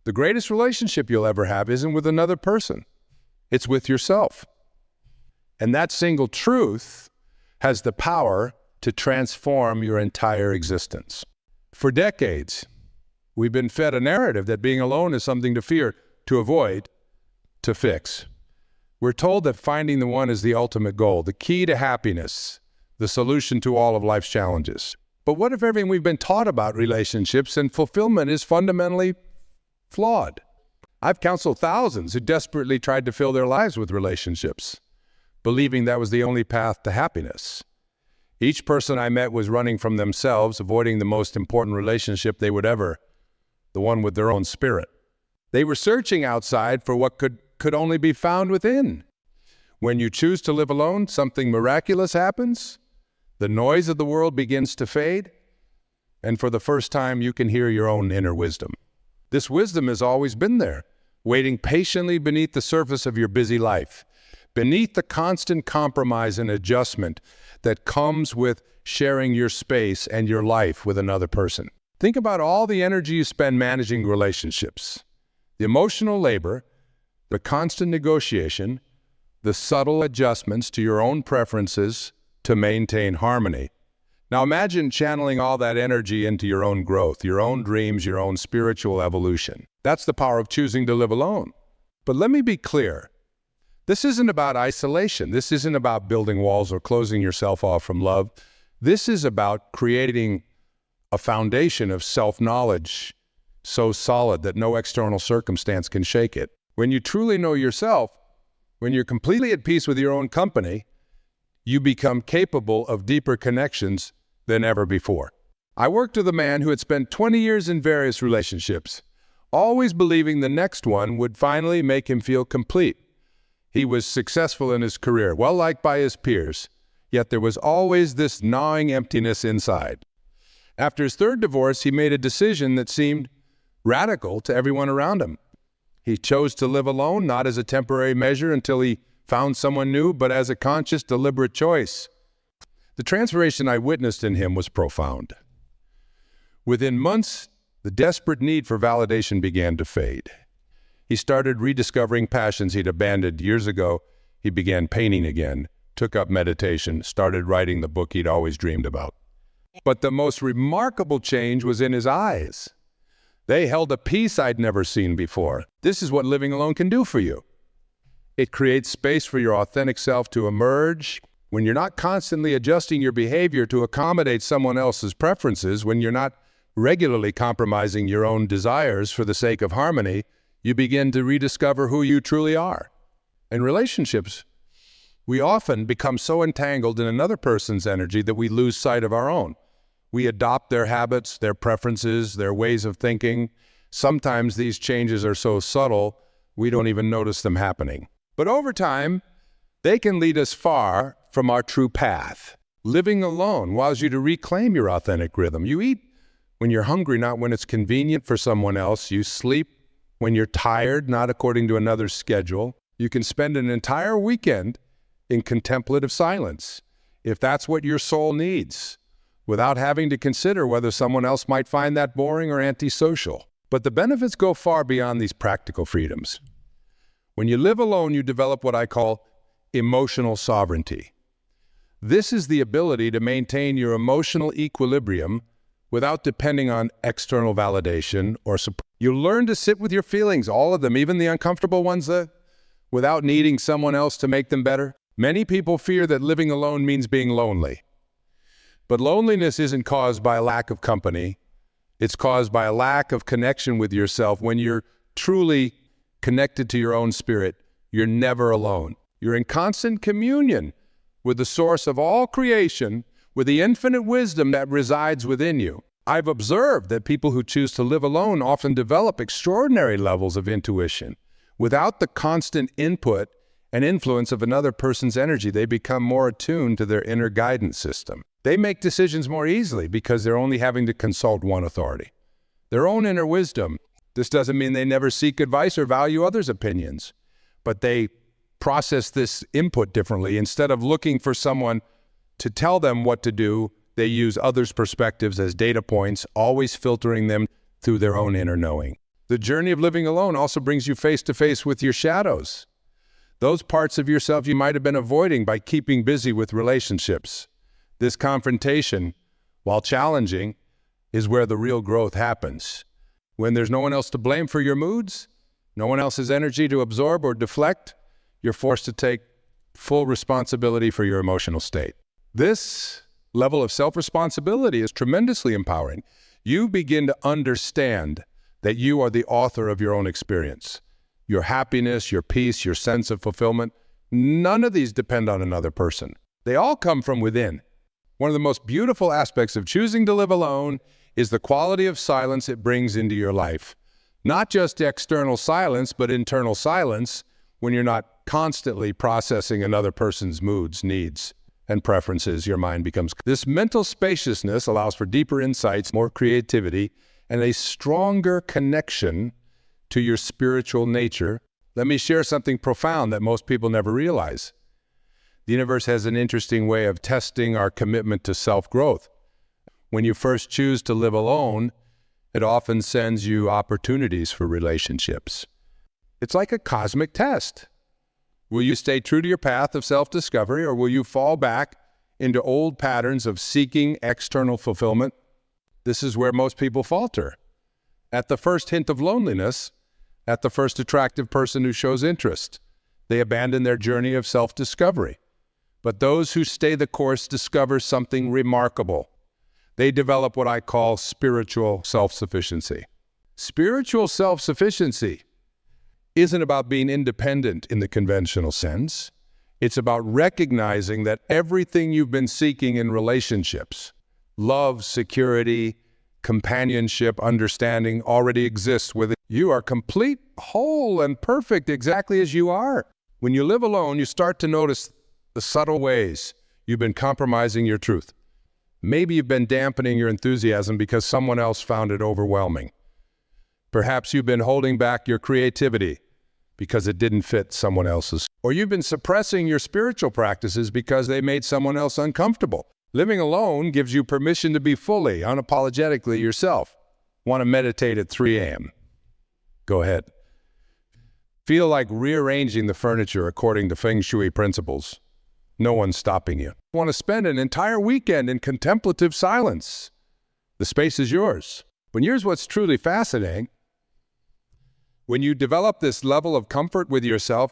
The greatest relationship you'll ever have isn't with another person. It's with yourself. And that single truth has the power to transform your entire existence. For decades, we've been fed a narrative that being alone is something to fear, to avoid, to fix. We're told that finding the one is the ultimate goal, the key to happiness, the solution to all of life's challenges. But what if everything we've been taught about relationships and fulfillment is fundamentally flawed? I've counseled thousands who desperately tried to fill their lives with relationships, believing that was the only path to happiness. Each person I met was running from themselves, avoiding the most important relationship they would ever, the one with their own spirit. They were searching outside for what could only be found within. When you choose to live alone, something miraculous happens. The noise of the world begins to fade, and for the first time, you can hear your own inner wisdom. This wisdom has always been there, waiting patiently beneath the surface of your busy life, beneath the constant compromise and adjustment that comes with sharing your space and your life with another person. Think about all the energy you spend managing relationships, the emotional labor, the constant negotiation, the subtle adjustments to your own preferences to maintain harmony. Now imagine channeling all that energy into your own growth, your own dreams, your own spiritual evolution. That's the power of choosing to live alone. But let me be clear. This isn't about isolation. This isn't about building walls or closing yourself off from love. This is about creating a foundation of self-knowledge so solid that no external circumstance can shake it. When you truly know yourself, when you're completely at peace with your own company, you become capable of deeper connections than ever before. I worked with a man who had spent 20 years in various relationships, always believing the next one would finally make him feel complete. He was successful in his career, well-liked by his peers, yet there was always this gnawing emptiness inside. After his third divorce, he made a decision that seemed radical to everyone around him. He chose to live alone, not as a temporary measure until he found someone new, but as a conscious, deliberate choice. The transformation I witnessed in him was profound. Within months, the desperate need for validation began to fade. He started rediscovering passions he'd abandoned years ago. He began painting again, took up meditation, started writing the book he'd always dreamed about. But the most remarkable change was in his eyes. They held a peace I'd never seen before. This is what living alone can do for you. It creates space for your authentic self to emerge. When you're not constantly adjusting your behavior to accommodate someone else's preferences, when you're not regularly compromising your own desires for the sake of harmony, you begin to rediscover who you truly are. In relationships, we often become so entangled in another person's energy that we lose sight of our own. We adopt their habits, their preferences, their ways of thinking. Sometimes these changes are so subtle, we don't even notice them happening. But over time, they can lead us far from our true path. Living alone allows you to reclaim your authentic rhythm. You eat when you're hungry, not when it's convenient for someone else. You sleep when you're tired, not according to another's schedule. You can spend an entire weekend in contemplative silence, if that's what your soul needs, without having to consider whether someone else might find that boring or antisocial. But the benefits go far beyond these practical freedoms. When you live alone, you develop what I call emotional sovereignty. This is the ability to maintain your emotional equilibrium without depending on external validation or support. You learn to sit with your feelings, all of them, even the uncomfortable ones, without needing someone else to make them better. Many people fear that living alone means being lonely. But loneliness isn't caused by a lack of company. It's caused by a lack of connection with yourself. When you're truly connected to your own spirit, you're never alone. You're in constant communion with the source of all creation, with the infinite wisdom that resides within you. I've observed that people who choose to live alone often develop extraordinary levels of intuition. Without the constant input and influence of another person's energy, they become more attuned to their inner guidance system. They make decisions more easily because they're only having to consult one authority, their own inner wisdom. This doesn't mean they never seek advice or value others' opinions, but they process this input differently. Instead of looking for someone to tell them what to do, they use others' perspectives as data points, always filtering them through their own inner knowing. The journey of living alone also brings you face to face with your shadows. Those parts of yourself you might have been avoiding by keeping busy with relationships. This confrontation, while challenging, is where the real growth happens. When there's no one else to blame for your moods, no one else's energy to absorb or deflect, you're forced to take full responsibility for your emotional state. This level of self-responsibility is tremendously empowering. You begin to understand that you are the author of your own experience. Your happiness, your peace, your sense of fulfillment, none of these depend on another person. They all come from within. One of the most beautiful aspects of choosing to live alone is the quality of silence it brings into your life. Not just external silence, but internal silence when you're not constantly processing another person's moods, needs, and preferences. Your mind becomes... This mental spaciousness allows for deeper insights, more creativity, and a stronger connection to your spiritual nature. Let me share something profound that most people never realize. The universe has an interesting way of testing our commitment to self-growth. When you first choose to live alone, it often sends you opportunities for relationships. It's like a cosmic test. Will you stay true to your path of self-discovery, or will you fall back into old patterns of seeking external fulfillment? This is where most people falter. At the first hint of loneliness, at the first attractive person who shows interest, they abandon their journey of self-discovery. But those who stay the course discover something remarkable. They develop what I call spiritual self-sufficiency. Spiritual self-sufficiency isn't about being independent in the conventional sense. It's about recognizing that everything you've been seeking in relationships, love, security, companionship, understanding, already exists within you. You are complete, whole, and perfect exactly as you are. When you live alone, you start to notice the subtle ways you've been compromising your truth. Maybe you've been dampening your enthusiasm because someone else found it overwhelming. Perhaps you've been holding back your creativity because it didn't fit someone else's. Or you've been suppressing your spiritual practices because they made someone else uncomfortable. Living alone gives you permission to be fully, unapologetically yourself. Want to meditate at 3 a.m.? Go ahead. Feel like rearranging the furniture according to Feng Shui principles. No one's stopping you. Want to spend an entire weekend in contemplative silence? The space is yours. But here's what's truly fascinating. When you develop this level of comfort with yourself,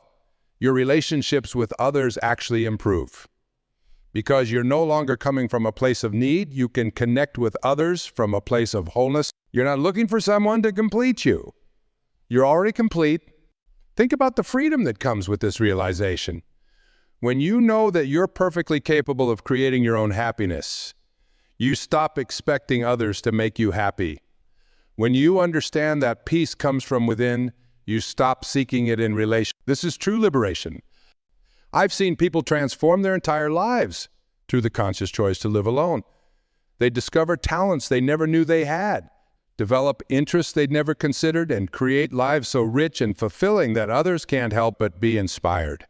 your relationships with others actually improve. Because you're no longer coming from a place of need, you can connect with others from a place of wholeness. You're not looking for someone to complete you. You're already complete. Think about the freedom that comes with this realization. When you know that you're perfectly capable of creating your own happiness, you stop expecting others to make you happy. When you understand that peace comes from within, you stop seeking it in relation. This is true liberation. I've seen people transform their entire lives through the conscious choice to live alone. They discover talents they never knew they had, develop interests they'd never considered, and create lives so rich and fulfilling that others can't help but be inspired.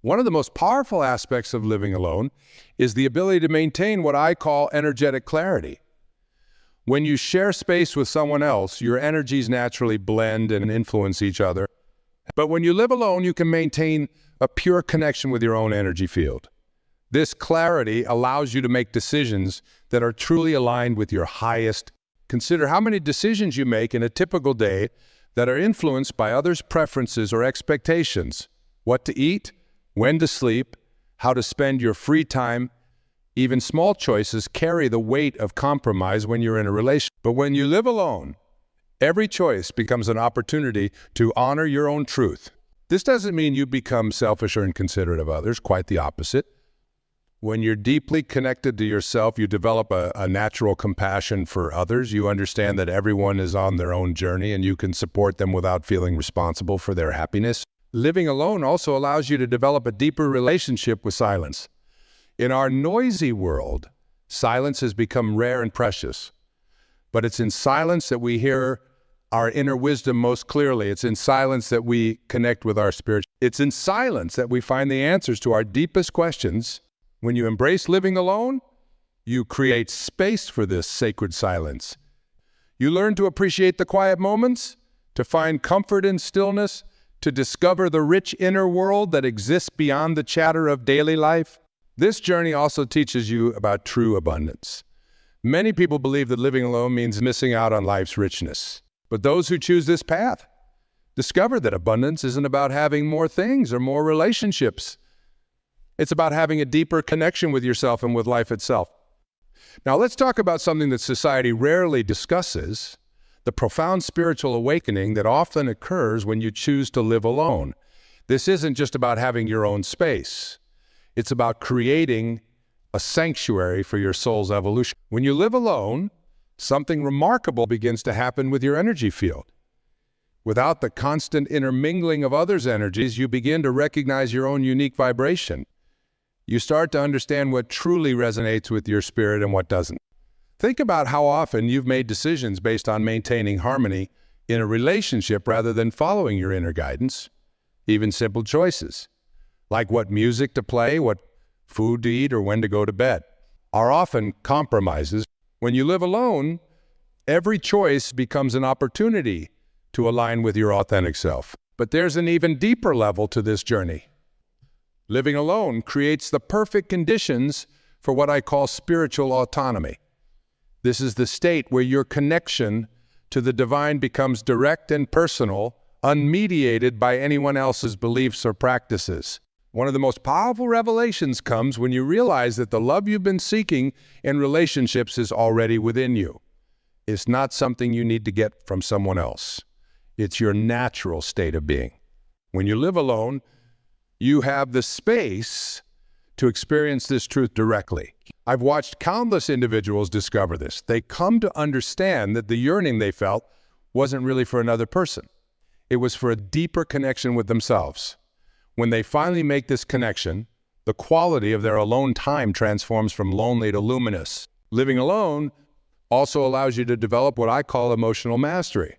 One of the most powerful aspects of living alone is the ability to maintain what I call energetic clarity. When you share space with someone else, your energies naturally blend and influence each other. But when you live alone, you can maintain a pure connection with your own energy field. This clarity allows you to make decisions that are truly aligned with your highest. Consider how many decisions you make in a typical day that are influenced by others' preferences or expectations. What to eat, when to sleep, how to spend your free time. Even small choices carry the weight of compromise when you're in a relationship. But when you live alone, every choice becomes an opportunity to honor your own truth. This doesn't mean you become selfish or inconsiderate of others, quite the opposite. When you're deeply connected to yourself, you develop a natural compassion for others. You understand that everyone is on their own journey and you can support them without feeling responsible for their happiness. Living alone also allows you to develop a deeper relationship with silence. In our noisy world, silence has become rare and precious. But it's in silence that we hear our inner wisdom most clearly. It's in silence that we connect with our spirit. It's in silence that we find the answers to our deepest questions. When you embrace living alone, you create space for this sacred silence. You learn to appreciate the quiet moments, to find comfort in stillness, to discover the rich inner world that exists beyond the chatter of daily life. This journey also teaches you about true abundance. Many people believe that living alone means missing out on life's richness. But those who choose this path discover that abundance isn't about having more things or more relationships. It's about having a deeper connection with yourself and with life itself. Now let's talk about something that society rarely discusses, the profound spiritual awakening that often occurs when you choose to live alone. This isn't just about having your own space. It's about creating a sanctuary for your soul's evolution. When you live alone, something remarkable begins to happen with your energy field. Without the constant intermingling of others' energies, you begin to recognize your own unique vibration. You start to understand what truly resonates with your spirit and what doesn't. Think about how often you've made decisions based on maintaining harmony in a relationship rather than following your inner guidance. Even simple choices, like what music to play, what food to eat, or when to go to bed, are often compromises. When you live alone, every choice becomes an opportunity to align with your authentic self. But there's an even deeper level to this journey. Living alone creates the perfect conditions for what I call spiritual autonomy. This is the state where your connection to the divine becomes direct and personal, unmediated by anyone else's beliefs or practices. One of the most powerful revelations comes when you realize that the love you've been seeking in relationships is already within you. It's not something you need to get from someone else. It's your natural state of being. When you live alone, you have the space to experience this truth directly. I've watched countless individuals discover this. They come to understand that the yearning they felt wasn't really for another person. It was for a deeper connection with themselves. When they finally make this connection, the quality of their alone time transforms from lonely to luminous. Living alone also allows you to develop what I call emotional mastery.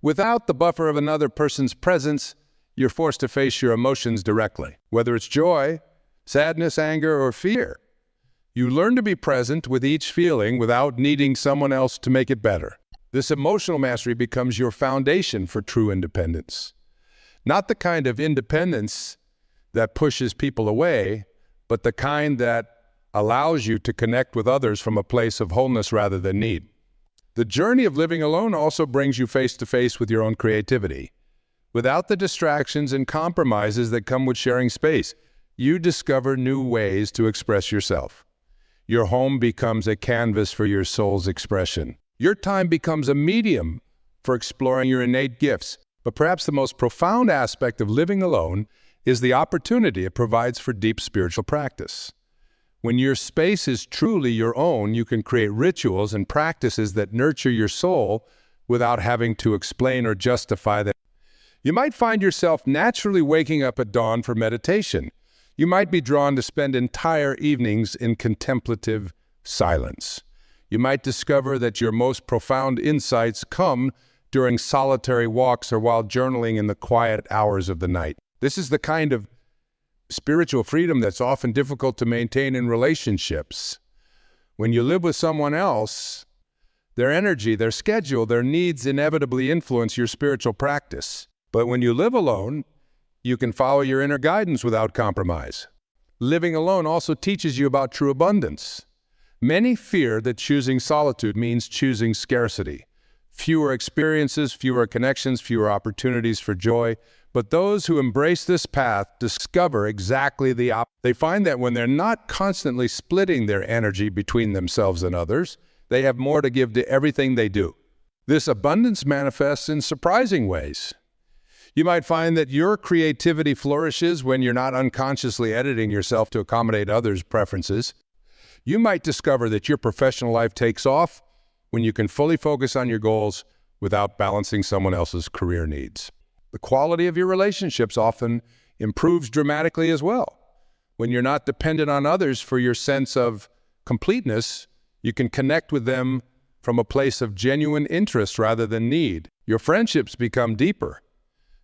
Without the buffer of another person's presence, you're forced to face your emotions directly, whether it's joy, sadness, anger, or fear. You learn to be present with each feeling without needing someone else to make it better. This emotional mastery becomes your foundation for true independence. Not the kind of independence that pushes people away, but the kind that allows you to connect with others from a place of wholeness rather than need. The journey of living alone also brings you face to face with your own creativity. Without the distractions and compromises that come with sharing space, you discover new ways to express yourself. Your home becomes a canvas for your soul's expression. Your time becomes a medium for exploring your innate gifts. But perhaps the most profound aspect of living alone is the opportunity it provides for deep spiritual practice. When your space is truly your own, you can create rituals and practices that nurture your soul without having to explain or justify them. You might find yourself naturally waking up at dawn for meditation. You might be drawn to spend entire evenings in contemplative silence. You might discover that your most profound insights come during solitary walks or while journaling in the quiet hours of the night. This is the kind of spiritual freedom that's often difficult to maintain in relationships. When you live with someone else, their energy, their schedule, their needs inevitably influence your spiritual practice. But when you live alone, you can follow your inner guidance without compromise. Living alone also teaches you about true abundance. Many fear that choosing solitude means choosing scarcity. Fewer experiences, fewer connections, fewer opportunities for joy. But those who embrace this path discover exactly the opposite. They find that when they're not constantly splitting their energy between themselves and others, they have more to give to everything they do. This abundance manifests in surprising ways. You might find that your creativity flourishes when you're not unconsciously editing yourself to accommodate others' preferences. You might discover that your professional life takes off when you can fully focus on your goals without balancing someone else's career needs. The quality of your relationships often improves dramatically as well. When you're not dependent on others for your sense of completeness, you can connect with them from a place of genuine interest rather than need. Your friendships become deeper,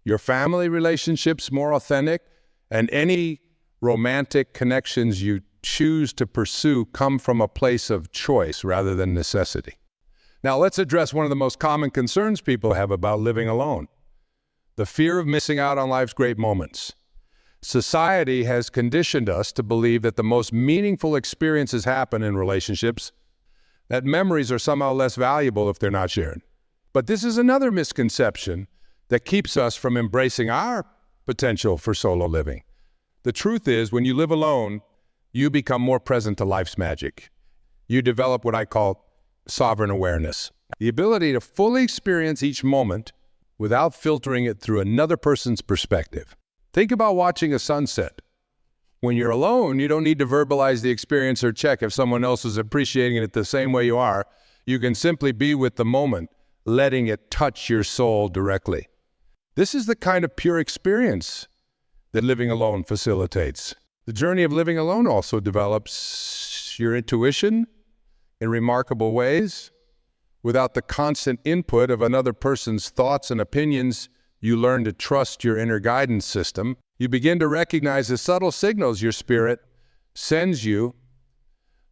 your family relationships more authentic, and any romantic connections you choose to pursue come from a place of choice rather than necessity. Now let's address one of the most common concerns people have about living alone: the fear of missing out on life's great moments. Society has conditioned us to believe that the most meaningful experiences happen in relationships, that memories are somehow less valuable if they're not shared. But this is another misconception that keeps us from embracing our potential for solo living. The truth is, when you live alone, you become more present to life's magic. You develop what I call sovereign awareness, the ability to fully experience each moment without filtering it through another person's perspective. Think about watching a sunset. When you're alone, you don't need to verbalize the experience or check if someone else is appreciating it the same way you are. You can simply be with the moment, letting it touch your soul directly. This is the kind of pure experience that living alone facilitates. The journey of living alone also develops your intuition in remarkable ways. Without the constant input of another person's thoughts and opinions, you learn to trust your inner guidance system. You begin to recognize the subtle signals your spirit sends you,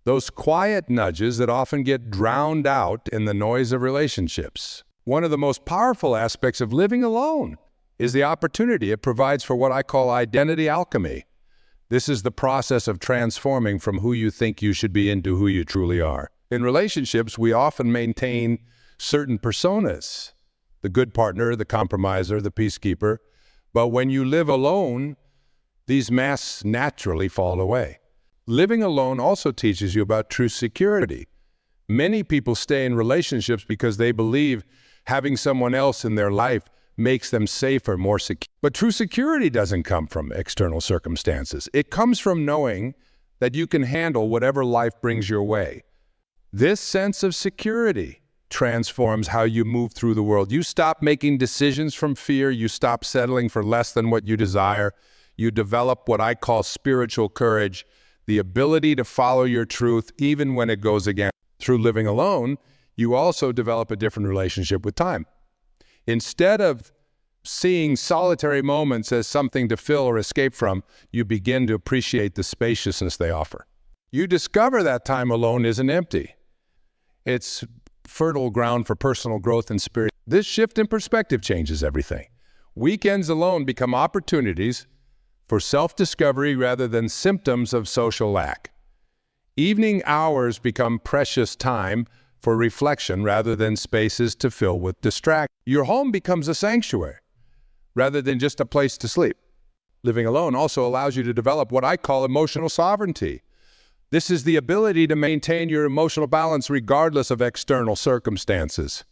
those quiet nudges that often get drowned out in the noise of relationships. One of the most powerful aspects of living alone is the opportunity it provides for what I call identity alchemy. This is the process of transforming from who you think you should be into who you truly are. In relationships, we often maintain certain personas: the good partner, the compromiser, the peacekeeper. But when you live alone, these masks naturally fall away. Living alone also teaches you about true security. Many people stay in relationships because they believe having someone else in their life makes them safer, more secure. But true security doesn't come from external circumstances. It comes from knowing that you can handle whatever life brings your way. This sense of security transforms how you move through the world. You stop making decisions from fear. You stop settling for less than what you desire. You develop what I call spiritual courage, the ability to follow your truth even when it goes against. Through living alone, you also develop a different relationship with time. Instead of seeing solitary moments as something to fill or escape from, you begin to appreciate the spaciousness they offer. You discover that time alone isn't empty. It's fertile ground for personal growth and spirit. This shift in perspective changes everything. Weekends alone become opportunities for self-discovery rather than symptoms of social lack. Evening hours become precious time for reflection rather than spaces to fill with distraction. Your home becomes a sanctuary rather than just a place to sleep. Living alone also allows you to develop what I call emotional sovereignty. This is the ability to maintain your emotional balance regardless of external circumstances.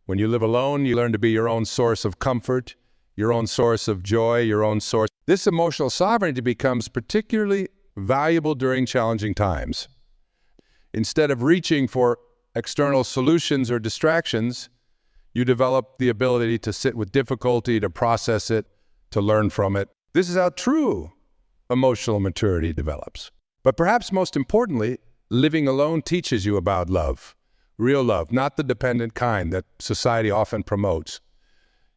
When you live alone, you learn to be your own source of comfort, your own source of joy, your own source. This emotional sovereignty becomes particularly valuable during challenging times. Instead of reaching for external solutions or distractions, you develop the ability to sit with difficulty, to process it, to learn from it. This is how true emotional maturity develops. But perhaps most importantly, living alone teaches you about love, real love, not the dependent kind that society often promotes.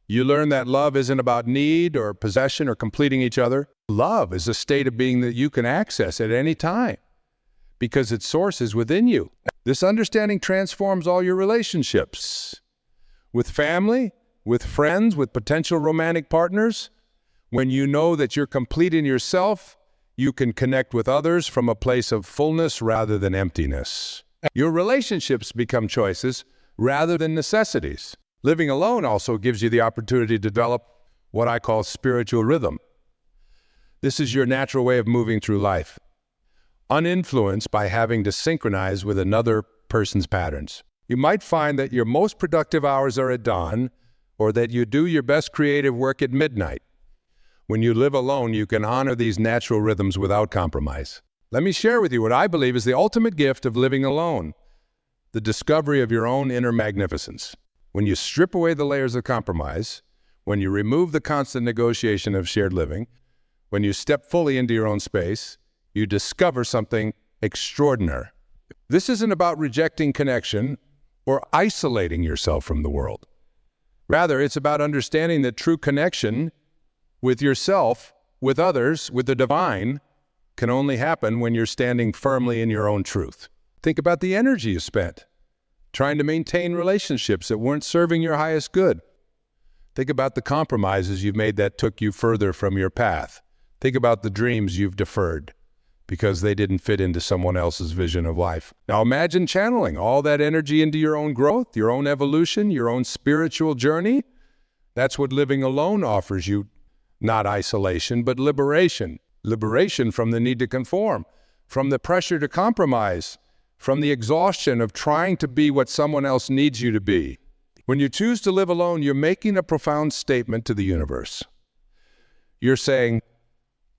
You learn that love isn't about need or possession or completing each other. Love is a state of being that you can access at any time because its source is within you. This understanding transforms all your relationships with family, with friends, with potential romantic partners. When you know that you're complete in yourself, you can connect with others from a place of fullness rather than emptiness. Your relationships become choices rather than necessities. Living alone also gives you the opportunity to develop what I call spiritual rhythm. This is your natural way of moving through life, uninfluenced by having to synchronize with another person's patterns. You might find that your most productive hours are at dawn, or that you do your best creative work at midnight. When you live alone, you can honor these natural rhythms without compromise. Let me share with you what I believe is the ultimate gift of living alone: the discovery of your own inner magnificence. When you strip away the layers of compromise, when you remove the constant negotiation of shared living, when you step fully into your own space, you discover something extraordinary. This isn't about rejecting connection or isolating yourself from the world. Rather, it's about understanding that true connection with yourself, with others, with the divine, can only happen when you're standing firmly in your own truth. Think about the energy you spent trying to maintain relationships that weren't serving your highest good. Think about the compromises you've made that took you further from your path. Think about the dreams you've deferred because they didn't fit into someone else's vision of life. Now imagine channeling all that energy into your own growth, your own evolution, your own spiritual journey. That's what living alone offers you. Not isolation, but liberation. Liberation from the need to conform, from the pressure to compromise, from the exhaustion of trying to be what someone else needs you to be. When you choose to live alone, you're making a profound statement to the universe. You're saying,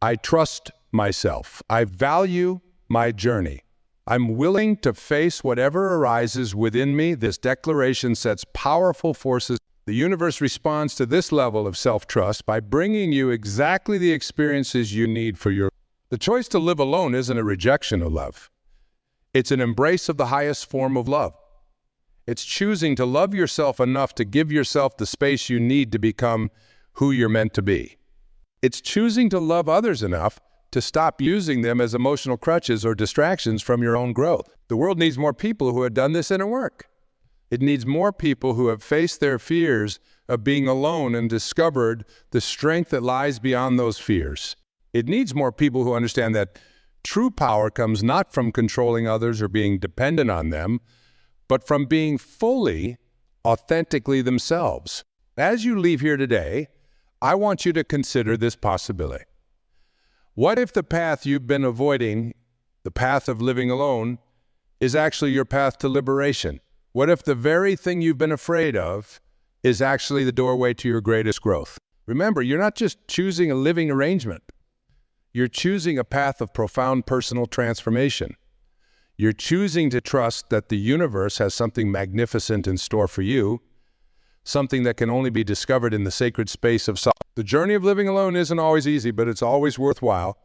I trust myself. I value my journey. I'm willing to face whatever arises within me. This declaration sets powerful forces. The universe responds to this level of self-trust by bringing you exactly the experiences you need for your... The choice to live alone isn't a rejection of love. It's an embrace of the highest form of love. It's choosing to love yourself enough to give yourself the space you need to become who you're meant to be. It's choosing to love others enough to stop using them as emotional crutches or distractions from your own growth. The world needs more people who have done this inner work. It needs more people who have faced their fears of being alone and discovered the strength that lies beyond those fears. It needs more people who understand that true power comes not from controlling others or being dependent on them, but from being fully, authentically themselves. As you leave here today, I want you to consider this possibility. What if the path you've been avoiding, the path of living alone, is actually your path to liberation? What if the very thing you've been afraid of is actually the doorway to your greatest growth? Remember, you're not just choosing a living arrangement. You're choosing a path of profound personal transformation. You're choosing to trust that the universe has something magnificent in store for you, something that can only be discovered in the sacred space of solitude. The journey of living alone isn't always easy, but it's always worthwhile.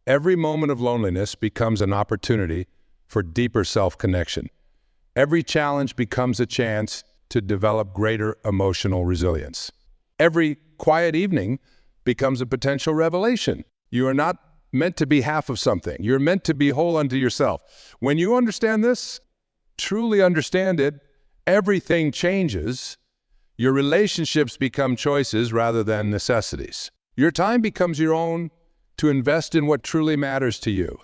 Every moment of loneliness becomes an opportunity for deeper self-connection. Every challenge becomes a chance to develop greater emotional resilience. Every quiet evening becomes a potential revelation. You are not meant to be half of something. You're meant to be whole unto yourself. When you understand this, truly understand it, everything changes. Your relationships become choices rather than necessities. Your time becomes your own to invest in what truly matters to you.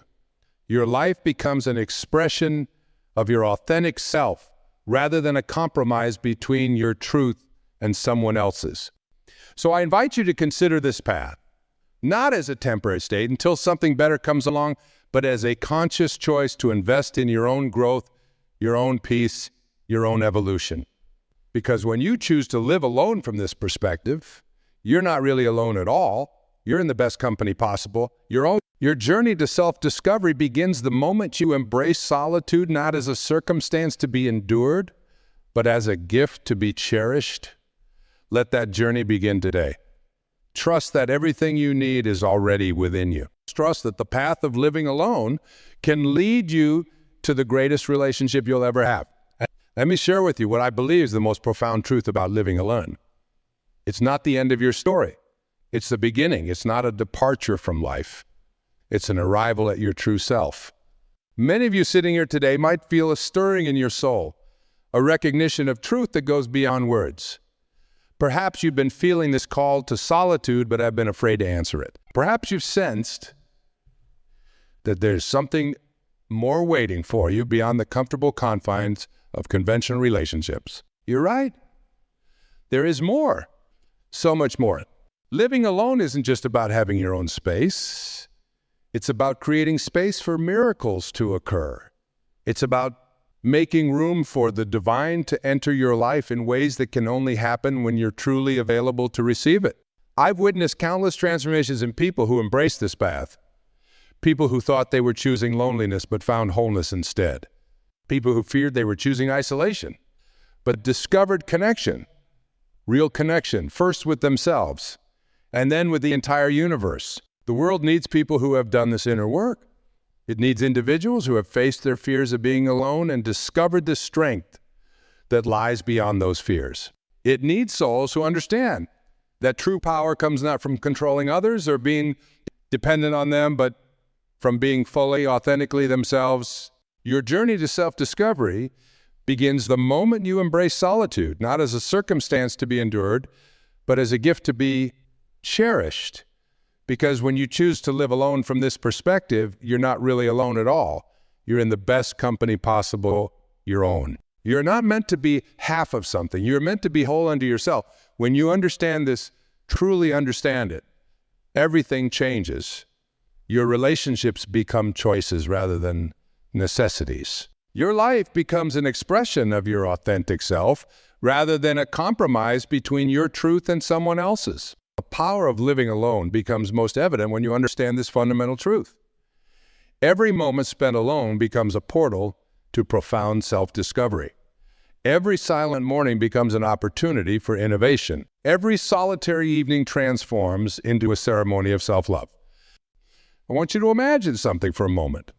Your life becomes an expression of your authentic self rather than a compromise between your truth and someone else's. So I invite you to consider this path, not as a temporary state until something better comes along, but as a conscious choice to invest in your own growth, your own peace, your own evolution. Because when you choose to live alone from this perspective, you're not really alone at all. You're in the best company possible. Your journey to self-discovery begins the moment you embrace solitude, not as a circumstance to be endured, but as a gift to be cherished. Let that journey begin today. Trust that everything you need is already within you. Trust that the path of living alone can lead you to the greatest relationship you'll ever have. Let me share with you what I believe is the most profound truth about living alone. It's not the end of your story. It's the beginning. It's not a departure from life. It's an arrival at your true self. Many of you sitting here today might feel a stirring in your soul, a recognition of truth that goes beyond words. Perhaps you've been feeling this call to solitude, but have been afraid to answer it. Perhaps you've sensed that there's something more waiting for you beyond the comfortable confines of conventional relationships. You're right. There is more, so much more. Living alone isn't just about having your own space. It's about creating space for miracles to occur. It's about making room for the divine to enter your life in ways that can only happen when you're truly available to receive it. I've witnessed countless transformations in people who embraced this path. People who thought they were choosing loneliness but found wholeness instead. People who feared they were choosing isolation, but discovered connection, real connection, first with themselves, and then with the entire universe. The world needs people who have done this inner work. It needs individuals who have faced their fears of being alone and discovered the strength that lies beyond those fears. It needs souls who understand that true power comes not from controlling others or being dependent on them, but from being fully, authentically themselves. Your journey to self-discovery begins the moment you embrace solitude, not as a circumstance to be endured, but as a gift to be cherished. Because when you choose to live alone from this perspective, you're not really alone at all. You're in the best company possible, your own. You're not meant to be half of something. You're meant to be whole unto yourself. When you understand this, truly understand it, everything changes. Your relationships become choices rather than necessities. Your life becomes an expression of your authentic self rather than a compromise between your truth and someone else's. The power of living alone becomes most evident when you understand this fundamental truth. Every moment spent alone becomes a portal to profound self-discovery. Every silent morning becomes an opportunity for innovation. Every solitary evening transforms into a ceremony of self-love. I want you to imagine something for a moment.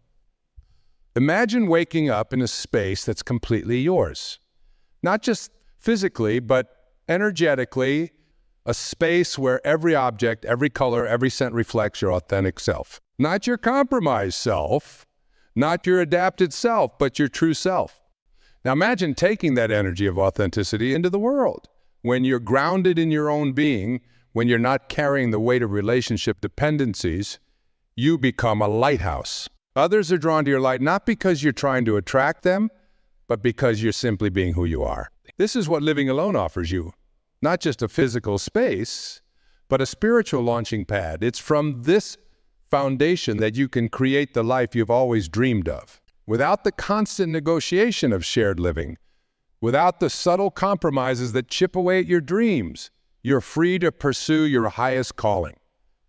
Imagine waking up in a space that's completely yours. Not just physically, but energetically, a space where every object, every color, every scent reflects your authentic self. Not your compromised self, not your adapted self, but your true self. Now imagine taking that energy of authenticity into the world. When you're grounded in your own being, when you're not carrying the weight of relationship dependencies, you become a lighthouse. Others are drawn to your light not because you're trying to attract them, but because you're simply being who you are. This is what living alone offers you. Not just a physical space, but a spiritual launching pad. It's from this foundation that you can create the life you've always dreamed of. Without the constant negotiation of shared living, without the subtle compromises that chip away at your dreams, you're free to pursue your highest calling.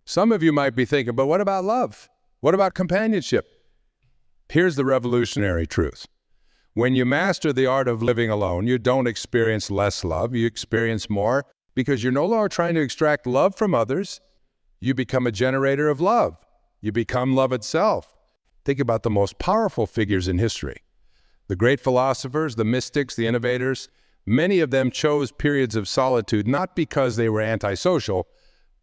Some of you might be thinking, but what about love? What about companionship? Here's the revolutionary truth. When you master the art of living alone, you don't experience less love, you experience more, because you're no longer trying to extract love from others. You become a generator of love. You become love itself. Think about the most powerful figures in history. The great philosophers, the mystics, the innovators, many of them chose periods of solitude not because they were antisocial,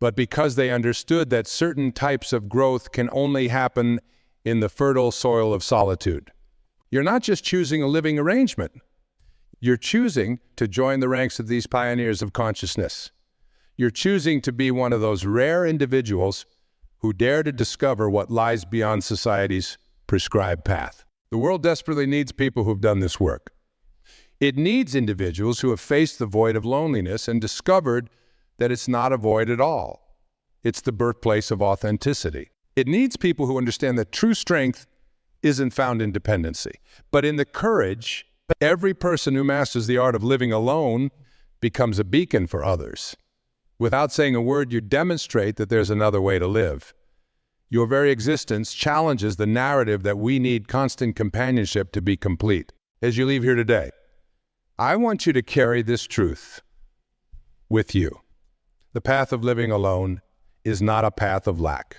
but because they understood that certain types of growth can only happen in the fertile soil of solitude. You're not just choosing a living arrangement. You're choosing to join the ranks of these pioneers of consciousness. You're choosing to be one of those rare individuals who dare to discover what lies beyond society's prescribed path. The world desperately needs people who've done this work. It needs individuals who have faced the void of loneliness and discovered that it's not a void at all. It's the birthplace of authenticity. It needs people who understand that true strength isn't found in dependency, but in the courage. Every person who masters the art of living alone becomes a beacon for others. Without saying a word, you demonstrate that there's another way to live. Your very existence challenges the narrative that we need constant companionship to be complete. As you leave here today, I want you to carry this truth with you. The path of living alone is not a path of lack.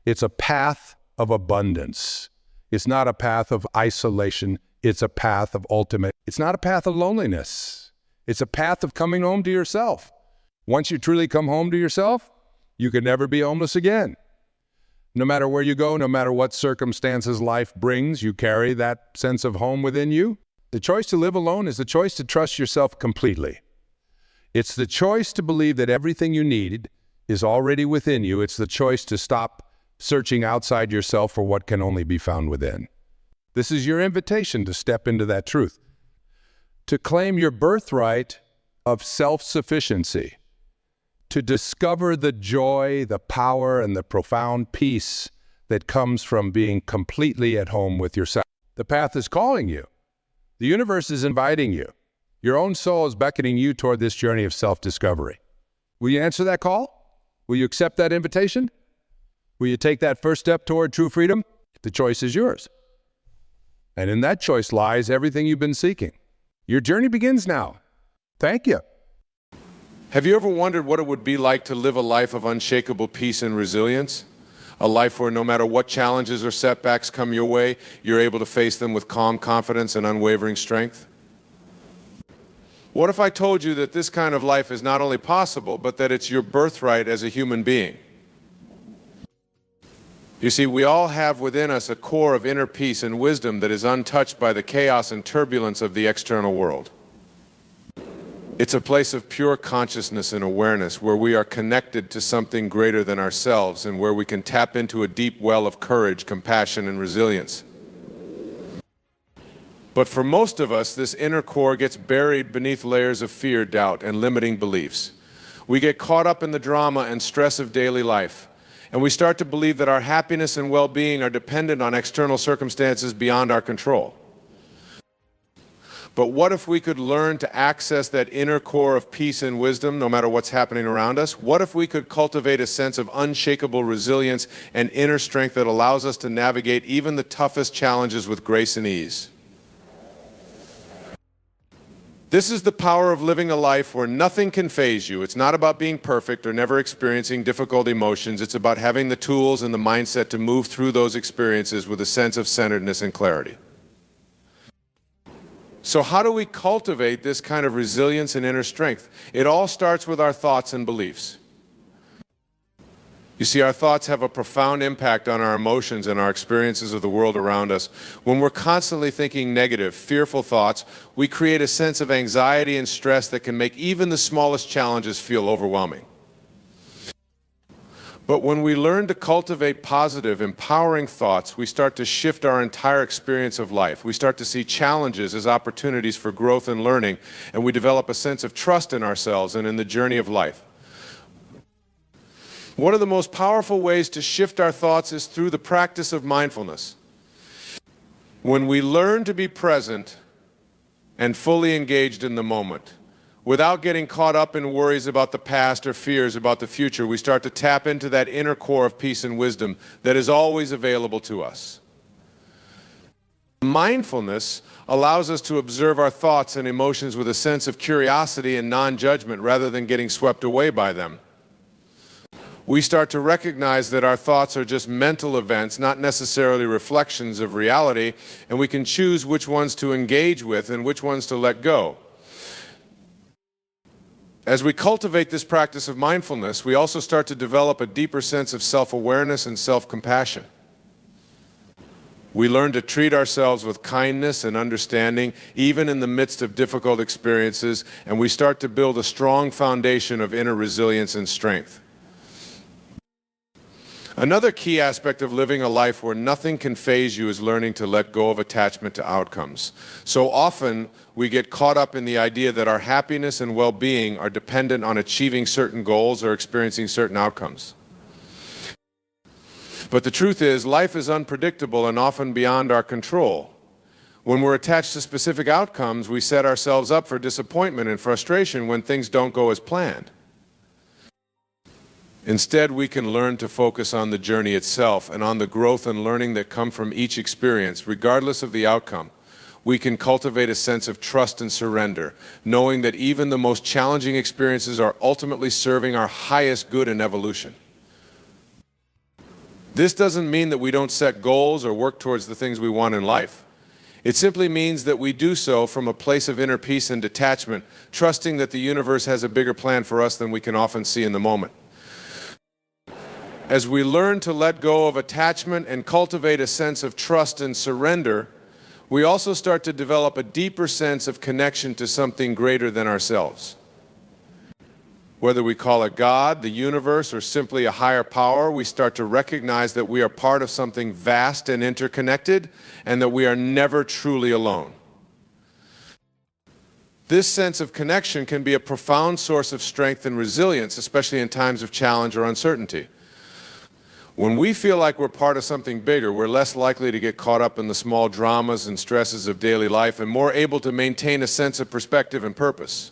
It's a path of abundance. It's not a path of isolation. It's a path of ultimate. It's not a path of loneliness. It's a path of coming home to yourself. Once you truly come home to yourself, you can never be homeless again. No matter where you go, no matter what circumstances life brings, you carry that sense of home within you. The choice to live alone is the choice to trust yourself completely. It's the choice to believe that everything you need is already within you. It's the choice to stop searching outside yourself for what can only be found within. This is your invitation to step into that truth, to claim your birthright of self-sufficiency, to discover the joy, the power, and the profound peace that comes from being completely at home with yourself. The path is calling you. The universe is inviting you. Your own soul is beckoning you toward this journey of self-discovery. Will you answer that call? Will you accept that invitation? Will you take that first step toward true freedom? The choice is yours. And in that choice lies everything you've been seeking. Your journey begins now. Thank you. Have you ever wondered what it would be like to live a life of unshakable peace and resilience? A life where no matter what challenges or setbacks come your way, you're able to face them with calm confidence and unwavering strength? What if I told you that this kind of life is not only possible, but that it's your birthright as a human being? You see, we all have within us a core of inner peace and wisdom that is untouched by the chaos and turbulence of the external world. It's a place of pure consciousness and awareness where we are connected to something greater than ourselves and where we can tap into a deep well of courage, compassion, and resilience. But for most of us, this inner core gets buried beneath layers of fear, doubt, and limiting beliefs. We get caught up in the drama and stress of daily life, and we start to believe that our happiness and well-being are dependent on external circumstances beyond our control. But what if we could learn to access that inner core of peace and wisdom no matter what's happening around us? What if we could cultivate a sense of unshakable resilience and inner strength that allows us to navigate even the toughest challenges with grace and ease? This is the power of living a life where nothing can faze you. It's not about being perfect or never experiencing difficult emotions. It's about having the tools and the mindset to move through those experiences with a sense of centeredness and clarity. So how do we cultivate this kind of resilience and inner strength? It all starts with our thoughts and beliefs. You see, our thoughts have a profound impact on our emotions and our experiences of the world around us. When we're constantly thinking negative, fearful thoughts, we create a sense of anxiety and stress that can make even the smallest challenges feel overwhelming. But when we learn to cultivate positive, empowering thoughts, we start to shift our entire experience of life. We start to see challenges as opportunities for growth and learning, and we develop a sense of trust in ourselves and in the journey of life. One of the most powerful ways to shift our thoughts is through the practice of mindfulness. When we learn to be present and fully engaged in the moment, without getting caught up in worries about the past or fears about the future, we start to tap into that inner core of peace and wisdom that is always available to us. Mindfulness allows us to observe our thoughts and emotions with a sense of curiosity and non-judgment rather than getting swept away by them. We start to recognize that our thoughts are just mental events, not necessarily reflections of reality, and we can choose which ones to engage with and which ones to let go. As we cultivate this practice of mindfulness, we also start to develop a deeper sense of self-awareness and self-compassion. We learn to treat ourselves with kindness and understanding, even in the midst of difficult experiences, and we start to build a strong foundation of inner resilience and strength. Another key aspect of living a life where nothing can faze you is learning to let go of attachment to outcomes. So often, we get caught up in the idea that our happiness and well-being are dependent on achieving certain goals or experiencing certain outcomes. But the truth is, life is unpredictable and often beyond our control. When we're attached to specific outcomes, we set ourselves up for disappointment and frustration when things don't go as planned. Instead, we can learn to focus on the journey itself and on the growth and learning that come from each experience, regardless of the outcome. We can cultivate a sense of trust and surrender, knowing that even the most challenging experiences are ultimately serving our highest good in evolution. This doesn't mean that we don't set goals or work towards the things we want in life. It simply means that we do so from a place of inner peace and detachment, trusting that the universe has a bigger plan for us than we can often see in the moment. As we learn to let go of attachment and cultivate a sense of trust and surrender, we also start to develop a deeper sense of connection to something greater than ourselves. Whether we call it God, the universe, or simply a higher power, we start to recognize that we are part of something vast and interconnected, and that we are never truly alone. This sense of connection can be a profound source of strength and resilience, especially in times of challenge or uncertainty. When we feel like we're part of something bigger, we're less likely to get caught up in the small dramas and stresses of daily life and more able to maintain a sense of perspective and purpose.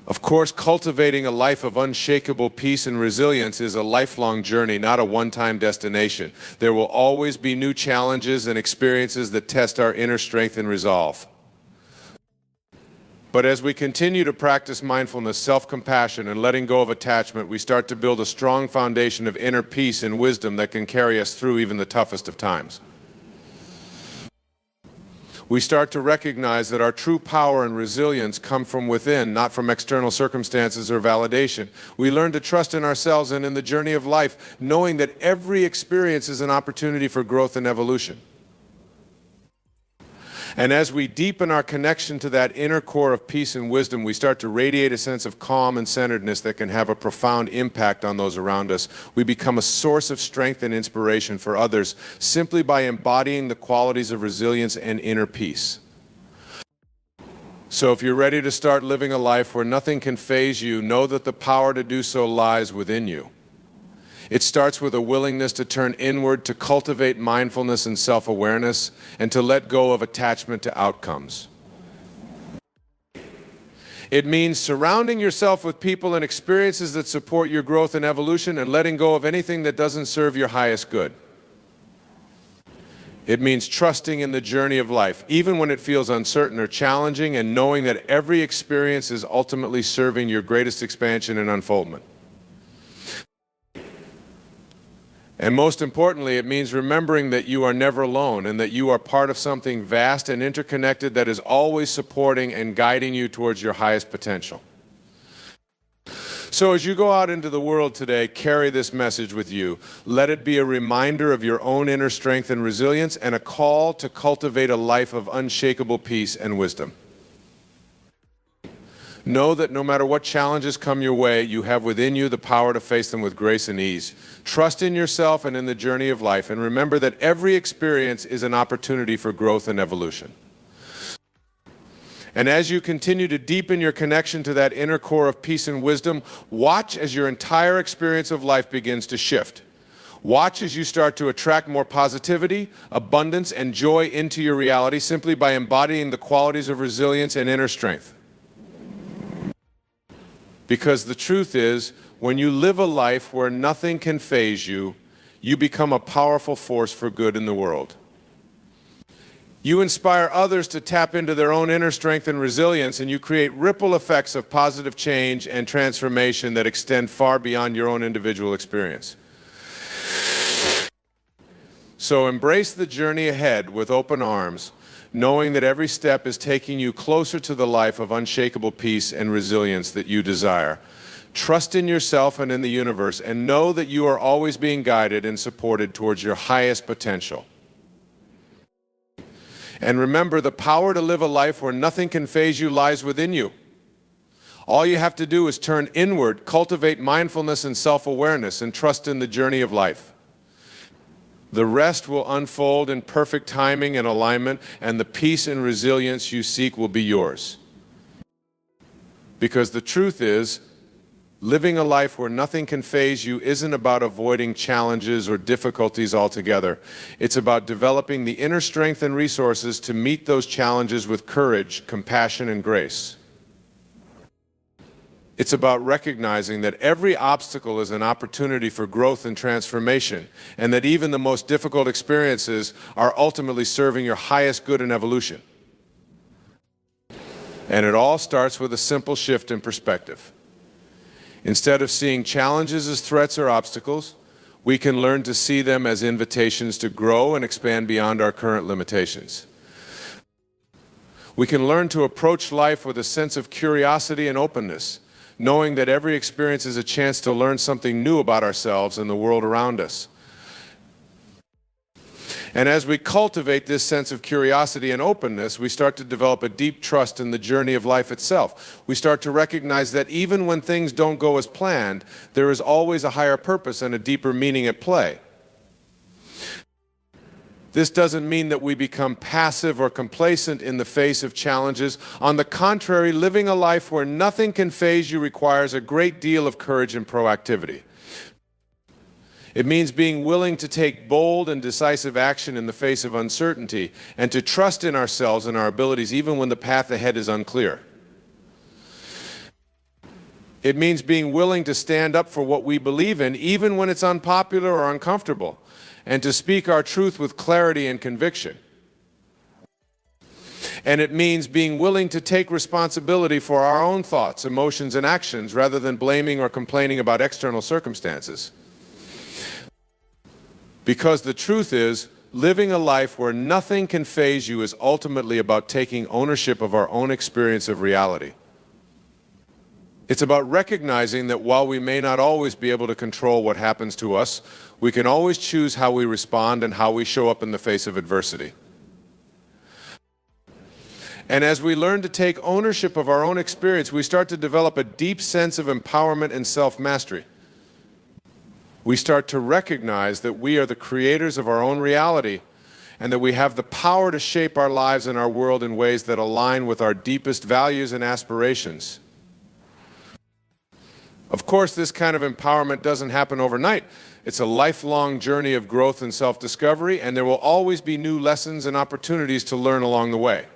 Of course, cultivating a life of unshakable peace and resilience is a lifelong journey, not a one-time destination. There will always be new challenges and experiences that test our inner strength and resolve. But as we continue to practice mindfulness, self-compassion, and letting go of attachment, we start to build a strong foundation of inner peace and wisdom that can carry us through even the toughest of times. We start to recognize that our true power and resilience come from within, not from external circumstances or validation. We learn to trust in ourselves and in the journey of life, knowing that every experience is an opportunity for growth and evolution. And as we deepen our connection to that inner core of peace and wisdom, we start to radiate a sense of calm and centeredness that can have a profound impact on those around us. We become a source of strength and inspiration for others simply by embodying the qualities of resilience and inner peace. So if you're ready to start living a life where nothing can faze you, know that the power to do so lies within you. It starts with a willingness to turn inward, to cultivate mindfulness and self-awareness, and to let go of attachment to outcomes. It means surrounding yourself with people and experiences that support your growth and evolution and letting go of anything that doesn't serve your highest good. It means trusting in the journey of life, even when it feels uncertain or challenging, and knowing that every experience is ultimately serving your greatest expansion and unfoldment. And most importantly, it means remembering that you are never alone and that you are part of something vast and interconnected that is always supporting and guiding you towards your highest potential. So as you go out into the world today, carry this message with you. Let it be a reminder of your own inner strength and resilience and a call to cultivate a life of unshakable peace and wisdom. Know that no matter what challenges come your way, you have within you the power to face them with grace and ease. Trust in yourself and in the journey of life, and remember that every experience is an opportunity for growth and evolution. And as you continue to deepen your connection to that inner core of peace and wisdom, watch as your entire experience of life begins to shift. Watch as you start to attract more positivity, abundance, and joy into your reality simply by embodying the qualities of resilience and inner strength. Because the truth is, when you live a life where nothing can faze you, you become a powerful force for good in the world. You inspire others to tap into their own inner strength and resilience, and you create ripple effects of positive change and transformation that extend far beyond your own individual experience. So embrace the journey ahead with open arms, knowing that every step is taking you closer to the life of unshakable peace and resilience that you desire. Trust in yourself and in the universe, and know that you are always being guided and supported towards your highest potential. And remember, the power to live a life where nothing can faze you lies within you. All you have to do is turn inward, cultivate mindfulness and self-awareness, and trust in the journey of life. The rest will unfold in perfect timing and alignment, and the peace and resilience you seek will be yours. Because the truth is, living a life where nothing can faze you isn't about avoiding challenges or difficulties altogether. It's about developing the inner strength and resources to meet those challenges with courage, compassion, and grace. It's about recognizing that every obstacle is an opportunity for growth and transformation, and that even the most difficult experiences are ultimately serving your highest good and evolution. And it all starts with a simple shift in perspective. Instead of seeing challenges as threats or obstacles, we can learn to see them as invitations to grow and expand beyond our current limitations. We can learn to approach life with a sense of curiosity and openness, knowing that every experience is a chance to learn something new about ourselves and the world around us. And as we cultivate this sense of curiosity and openness, we start to develop a deep trust in the journey of life itself. We start to recognize that even when things don't go as planned, there is always a higher purpose and a deeper meaning at play. This doesn't mean that we become passive or complacent in the face of challenges. On the contrary, living a life where nothing can faze you requires a great deal of courage and proactivity. It means being willing to take bold and decisive action in the face of uncertainty and to trust in ourselves and our abilities even when the path ahead is unclear. It means being willing to stand up for what we believe in even when it's unpopular or uncomfortable, and to speak our truth with clarity and conviction. And it means being willing to take responsibility for our own thoughts, emotions, and actions rather than blaming or complaining about external circumstances. Because the truth is, living a life where nothing can faze you is ultimately about taking ownership of our own experience of reality. It's about recognizing that while we may not always be able to control what happens to us, we can always choose how we respond and how we show up in the face of adversity. And as we learn to take ownership of our own experience, we start to develop a deep sense of empowerment and self-mastery. We start to recognize that we are the creators of our own reality and that we have the power to shape our lives and our world in ways that align with our deepest values and aspirations. Of course, this kind of empowerment doesn't happen overnight. It's a lifelong journey of growth and self-discovery, and there will always be new lessons and opportunities to learn along the way.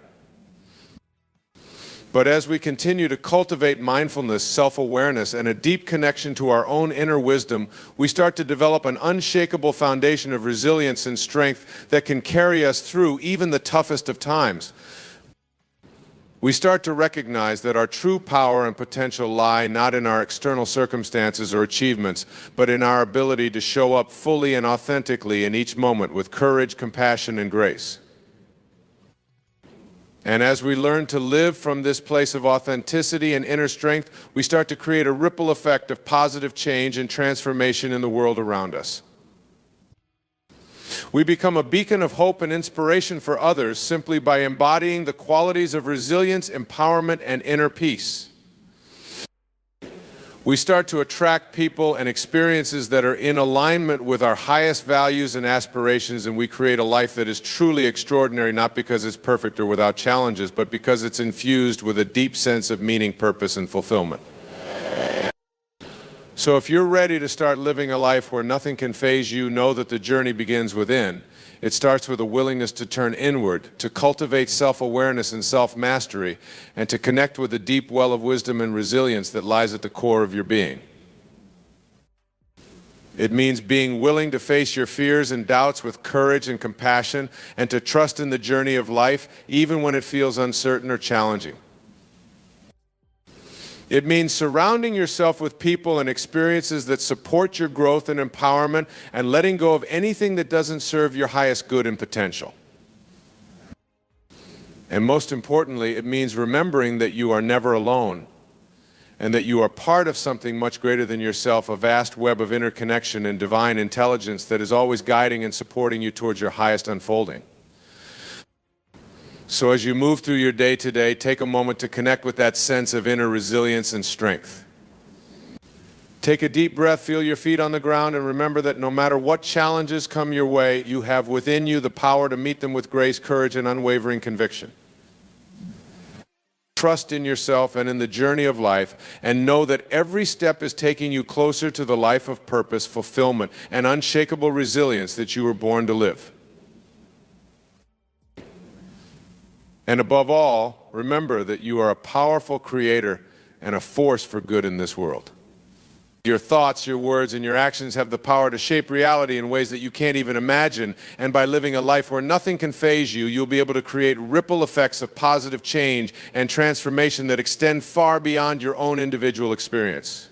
But as we continue to cultivate mindfulness, self-awareness, and a deep connection to our own inner wisdom, we start to develop an unshakable foundation of resilience and strength that can carry us through even the toughest of times. We start to recognize that our true power and potential lie not in our external circumstances or achievements, but in our ability to show up fully and authentically in each moment with courage, compassion, and grace. And as we learn to live from this place of authenticity and inner strength, we start to create a ripple effect of positive change and transformation in the world around us. We become a beacon of hope and inspiration for others simply by embodying the qualities of resilience, empowerment, and inner peace. We start to attract people and experiences that are in alignment with our highest values and aspirations, and we create a life that is truly extraordinary, not because it's perfect or without challenges, but because it's infused with a deep sense of meaning, purpose, and fulfillment. So if you're ready to start living a life where nothing can faze you, know that the journey begins within. It starts with a willingness to turn inward, to cultivate self-awareness and self-mastery, and to connect with the deep well of wisdom and resilience that lies at the core of your being. It means being willing to face your fears and doubts with courage and compassion, and to trust in the journey of life, even when it feels uncertain or challenging. It means surrounding yourself with people and experiences that support your growth and empowerment, and letting go of anything that doesn't serve your highest good and potential. And most importantly, it means remembering that you are never alone, and that you are part of something much greater than yourself, a vast web of interconnection and divine intelligence that is always guiding and supporting you towards your highest unfolding. So as you move through your day today, take a moment to connect with that sense of inner resilience and strength. Take a deep breath, feel your feet on the ground, and remember that no matter what challenges come your way, you have within you the power to meet them with grace, courage, and unwavering conviction. Trust in yourself and in the journey of life, and know that every step is taking you closer to the life of purpose, fulfillment, and unshakable resilience that you were born to live. And above all, remember that you are a powerful creator and a force for good in this world. Your thoughts, your words, and your actions have the power to shape reality in ways that you can't even imagine. And by living a life where nothing can faze you, you'll be able to create ripple effects of positive change and transformation that extend far beyond your own individual experience.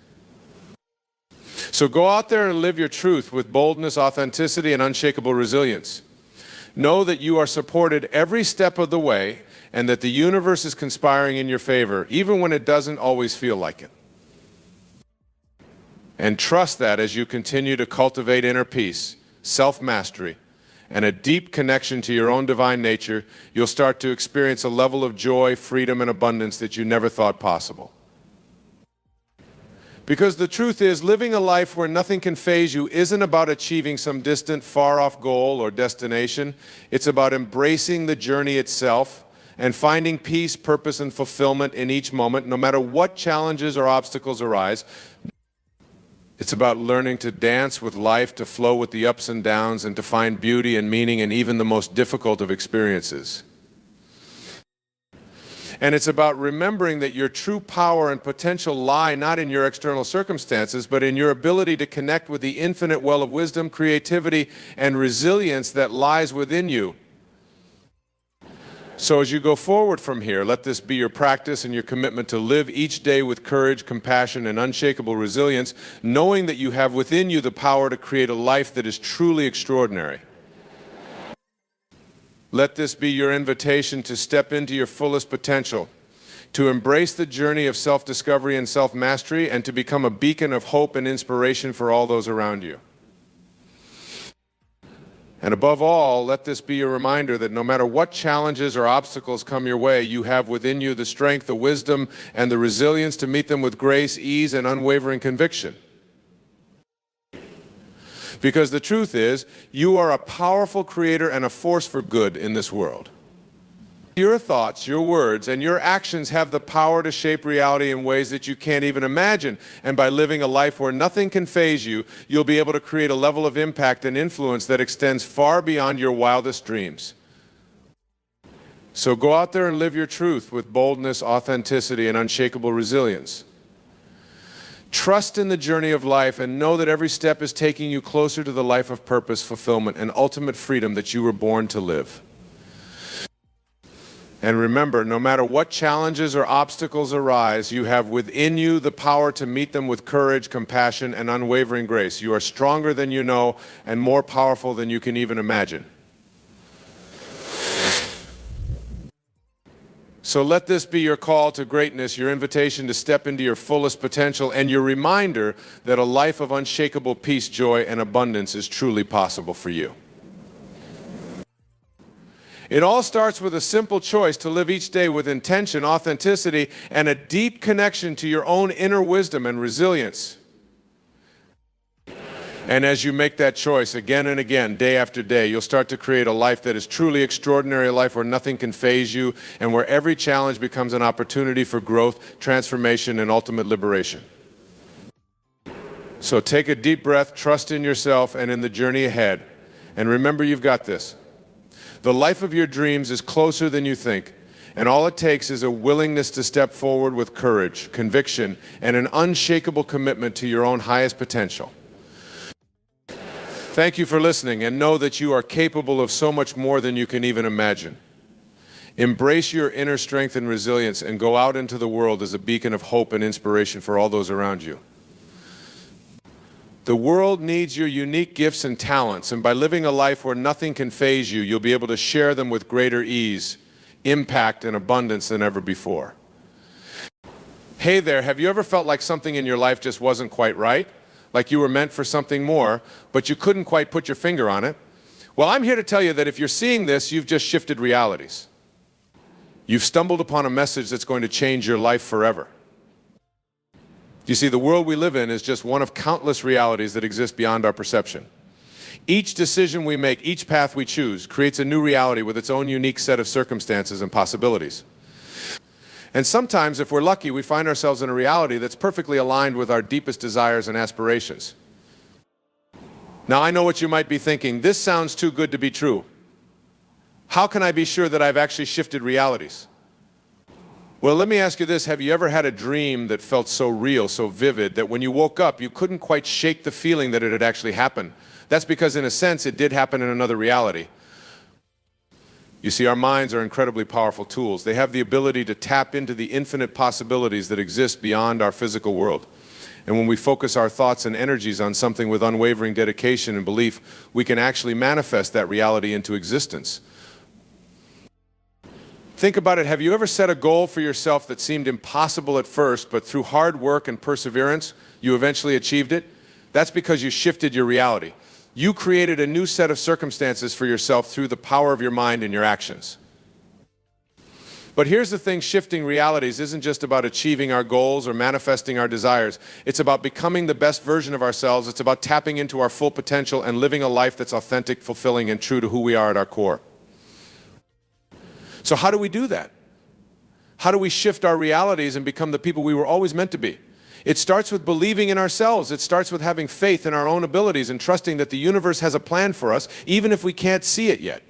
So go out there and live your truth with boldness, authenticity, and unshakable resilience. Know that you are supported every step of the way, and that the universe is conspiring in your favor, even when it doesn't always feel like it. And trust that as you continue to cultivate inner peace, self-mastery, and a deep connection to your own divine nature, you'll start to experience a level of joy, freedom, and abundance that you never thought possible. Because the truth is, living a life where nothing can faze you isn't about achieving some distant, far-off goal or destination. It's about embracing the journey itself and finding peace, purpose, and fulfillment in each moment, no matter what challenges or obstacles arise. It's about learning to dance with life, to flow with the ups and downs, and to find beauty and meaning in even the most difficult of experiences. And it's about remembering that your true power and potential lie not in your external circumstances, but in your ability to connect with the infinite well of wisdom, creativity, and resilience that lies within you. So as you go forward from here, let this be your practice and your commitment to live each day with courage, compassion, and unshakable resilience, knowing that you have within you the power to create a life that is truly extraordinary. Let this be your invitation to step into your fullest potential, to embrace the journey of self-discovery and self-mastery, and to become a beacon of hope and inspiration for all those around you. And above all, let this be a reminder that no matter what challenges or obstacles come your way, you have within you the strength, the wisdom, and the resilience to meet them with grace, ease, and unwavering conviction. Because the truth is, you are a powerful creator and a force for good in this world. Your thoughts, your words, and your actions have the power to shape reality in ways that you can't even imagine. And by living a life where nothing can faze you, you'll be able to create a level of impact and influence that extends far beyond your wildest dreams. So go out there and live your truth with boldness, authenticity, and unshakable resilience. Trust in the journey of life and know that every step is taking you closer to the life of purpose, fulfillment, and ultimate freedom that you were born to live. And remember, no matter what challenges or obstacles arise, you have within you the power to meet them with courage, compassion, and unwavering grace. You are stronger than you know and more powerful than you can even imagine. So let this be your call to greatness, your invitation to step into your fullest potential, and your reminder that a life of unshakable peace, joy, and abundance is truly possible for you. It all starts with a simple choice to live each day with intention, authenticity, and a deep connection to your own inner wisdom and resilience. And as you make that choice again and again, day after day, you'll start to create a life that is truly extraordinary, a life where nothing can faze you, and where every challenge becomes an opportunity for growth, transformation, and ultimate liberation. So take a deep breath, trust in yourself and in the journey ahead, and remember you've got this. The life of your dreams is closer than you think, and all it takes is a willingness to step forward with courage, conviction, and an unshakable commitment to your own highest potential. Thank you for listening, and know that you are capable of so much more than you can even imagine. Embrace your inner strength and resilience and go out into the world as a beacon of hope and inspiration for all those around you. The world needs your unique gifts and talents, and by living a life where nothing can faze you, you'll be able to share them with greater ease, impact, and abundance than ever before. Hey there, have you ever felt like something in your life just wasn't quite right? Like you were meant for something more, but you couldn't quite put your finger on it? Well, I'm here to tell you that if you're seeing this, you've just shifted realities. You've stumbled upon a message that's going to change your life forever. You see, the world we live in is just one of countless realities that exist beyond our perception. Each decision we make, each path we choose, creates a new reality with its own unique set of circumstances and possibilities. And sometimes, if we're lucky, we find ourselves in a reality that's perfectly aligned with our deepest desires and aspirations. Now, I know what you might be thinking. This sounds too good to be true. How can I be sure that I've actually shifted realities? Well, let me ask you this. Have you ever had a dream that felt so real, so vivid, that when you woke up, you couldn't quite shake the feeling that it had actually happened? That's because, in a sense, it did happen in another reality. You see, our minds are incredibly powerful tools. They have the ability to tap into the infinite possibilities that exist beyond our physical world. And when we focus our thoughts and energies on something with unwavering dedication and belief, we can actually manifest that reality into existence. Think about it. Have you ever set a goal for yourself that seemed impossible at first, but through hard work and perseverance, you eventually achieved it? That's because you shifted your reality. You created a new set of circumstances for yourself through the power of your mind and your actions. But here's the thing, shifting realities isn't just about achieving our goals or manifesting our desires. It's about becoming the best version of ourselves. It's about tapping into our full potential and living a life that's authentic, fulfilling, and true to who we are at our core. So how do we do that? How do we shift our realities and become the people we were always meant to be? It starts with believing in ourselves. It starts with having faith in our own abilities and trusting that the universe has a plan for us, even if we can't see it yet.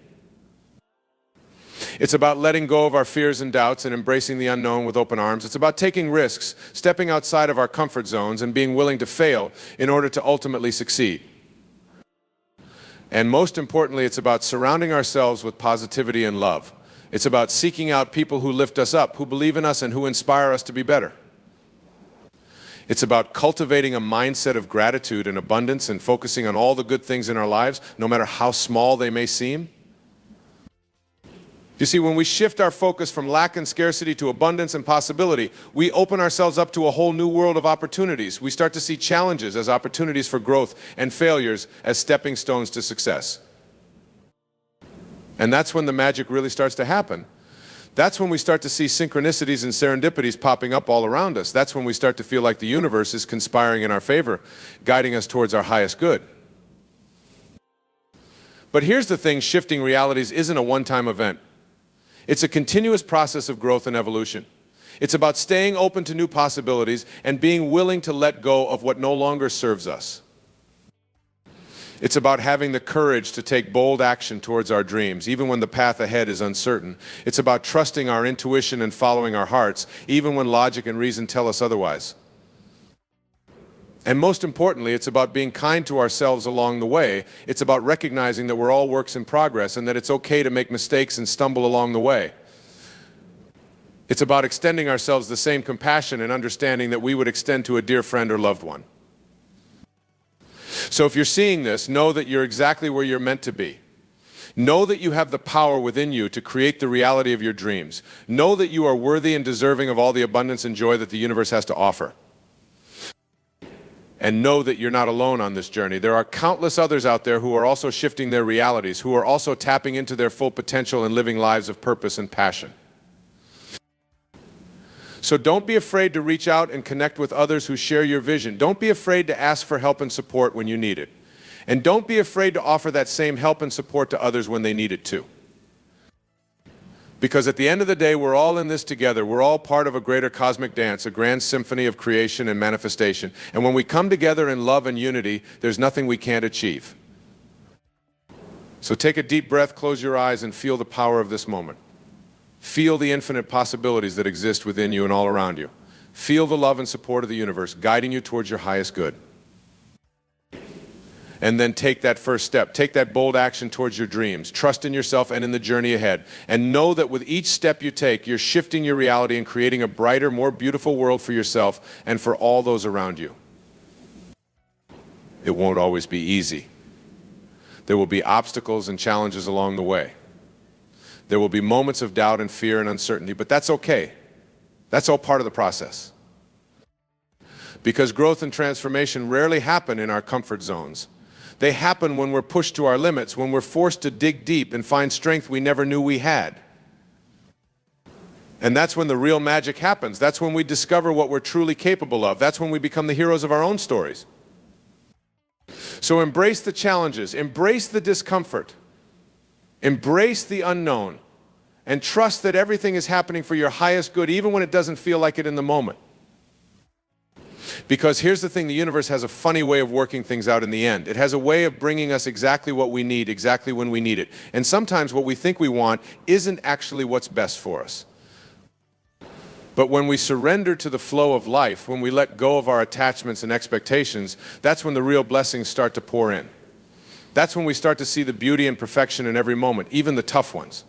It's about letting go of our fears and doubts and embracing the unknown with open arms. It's about taking risks, stepping outside of our comfort zones, and being willing to fail in order to ultimately succeed. And most importantly, it's about surrounding ourselves with positivity and love. It's about seeking out people who lift us up, who believe in us, and who inspire us to be better. It's about cultivating a mindset of gratitude and abundance and focusing on all the good things in our lives, no matter how small they may seem. You see, when we shift our focus from lack and scarcity to abundance and possibility, we open ourselves up to a whole new world of opportunities. We start to see challenges as opportunities for growth and failures as stepping stones to success. And that's when the magic really starts to happen. That's when we start to see synchronicities and serendipities popping up all around us. That's when we start to feel like the universe is conspiring in our favor, guiding us towards our highest good. But here's the thing, shifting realities isn't a one-time event. It's a continuous process of growth and evolution. It's about staying open to new possibilities and being willing to let go of what no longer serves us. It's about having the courage to take bold action towards our dreams, even when the path ahead is uncertain. It's about trusting our intuition and following our hearts, even when logic and reason tell us otherwise. And most importantly, it's about being kind to ourselves along the way. It's about recognizing that we're all works in progress and that it's okay to make mistakes and stumble along the way. It's about extending ourselves the same compassion and understanding that we would extend to a dear friend or loved one. So if you're seeing this, know that you're exactly where you're meant to be. Know that you have the power within you to create the reality of your dreams. Know that you are worthy and deserving of all the abundance and joy that the universe has to offer. And know that you're not alone on this journey. There are countless others out there who are also shifting their realities, who are also tapping into their full potential and living lives of purpose and passion. So don't be afraid to reach out and connect with others who share your vision. Don't be afraid to ask for help and support when you need it. And don't be afraid to offer that same help and support to others when they need it too. Because at the end of the day, we're all in this together. We're all part of a greater cosmic dance, a grand symphony of creation and manifestation. And when we come together in love and unity, there's nothing we can't achieve. So take a deep breath, close your eyes, and feel the power of this moment. Feel the infinite possibilities that exist within you and all around you. Feel the love and support of the universe guiding you towards your highest good. And then take that first step. Take that bold action towards your dreams. Trust in yourself and in the journey ahead. And know that with each step you take, you're shifting your reality and creating a brighter, more beautiful world for yourself and for all those around you. It won't always be easy. There will be obstacles and challenges along the way. There will be moments of doubt and fear and uncertainty, but that's okay. That's all part of the process. Because growth and transformation rarely happen in our comfort zones. They happen when we're pushed to our limits, when we're forced to dig deep and find strength we never knew we had. And that's when the real magic happens. That's when we discover what we're truly capable of. That's when we become the heroes of our own stories. So embrace the challenges, embrace the discomfort, embrace the unknown, and trust that everything is happening for your highest good, even when it doesn't feel like it in the moment. Because here's the thing, the universe has a funny way of working things out in the end. It has a way of bringing us exactly what we need, exactly when we need it. And sometimes what we think we want isn't actually what's best for us. But when we surrender to the flow of life, when we let go of our attachments and expectations, that's when the real blessings start to pour in. That's when we start to see the beauty and perfection in every moment, even the tough ones.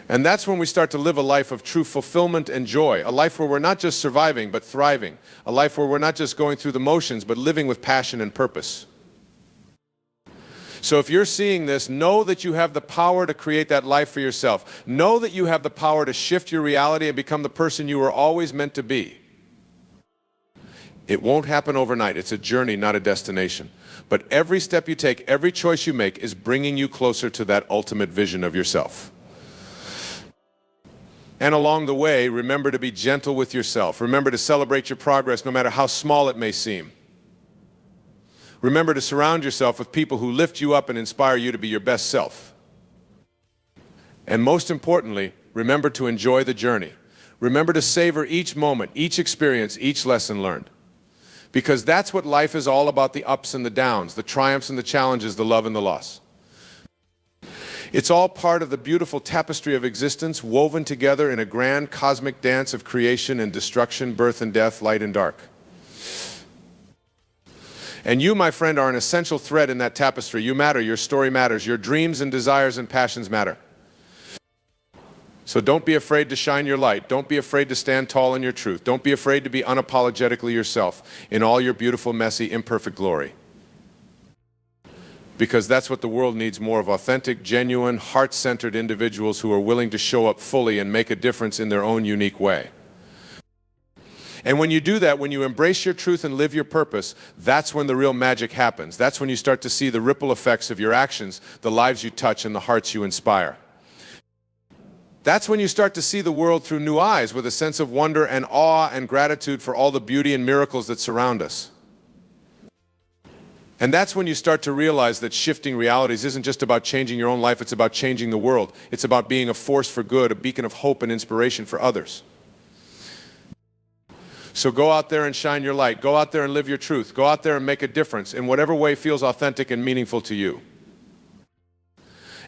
And that's when we start to live a life of true fulfillment and joy, a life where we're not just surviving, but thriving, a life where we're not just going through the motions, but living with passion and purpose. So if you're seeing this, know that you have the power to create that life for yourself. Know that you have the power to shift your reality and become the person you were always meant to be. It won't happen overnight. It's a journey, not a destination. But every step you take, every choice you make is bringing you closer to that ultimate vision of yourself. And along the way, remember to be gentle with yourself. Remember to celebrate your progress no matter how small it may seem. Remember to surround yourself with people who lift you up and inspire you to be your best self. And most importantly, remember to enjoy the journey. Remember to savor each moment, each experience, each lesson learned. Because that's what life is all about, the ups and the downs, the triumphs and the challenges, the love and the loss. It's all part of the beautiful tapestry of existence woven together in a grand cosmic dance of creation and destruction, birth and death, light and dark. And you, my friend, are an essential thread in that tapestry. You matter, your story matters, your dreams and desires and passions matter. So don't be afraid to shine your light. Don't be afraid to stand tall in your truth. Don't be afraid to be unapologetically yourself in all your beautiful, messy, imperfect glory. Because that's what the world needs more of: authentic, genuine, heart-centered individuals who are willing to show up fully and make a difference in their own unique way. And when you do that, when you embrace your truth and live your purpose, that's when the real magic happens. That's when you start to see the ripple effects of your actions, the lives you touch, and the hearts you inspire. That's when you start to see the world through new eyes, with a sense of wonder and awe and gratitude for all the beauty and miracles that surround us. And that's when you start to realize that shifting realities isn't just about changing your own life, it's about changing the world. It's about being a force for good, a beacon of hope and inspiration for others. So go out there and shine your light. Go out there and live your truth. Go out there and make a difference in whatever way feels authentic and meaningful to you.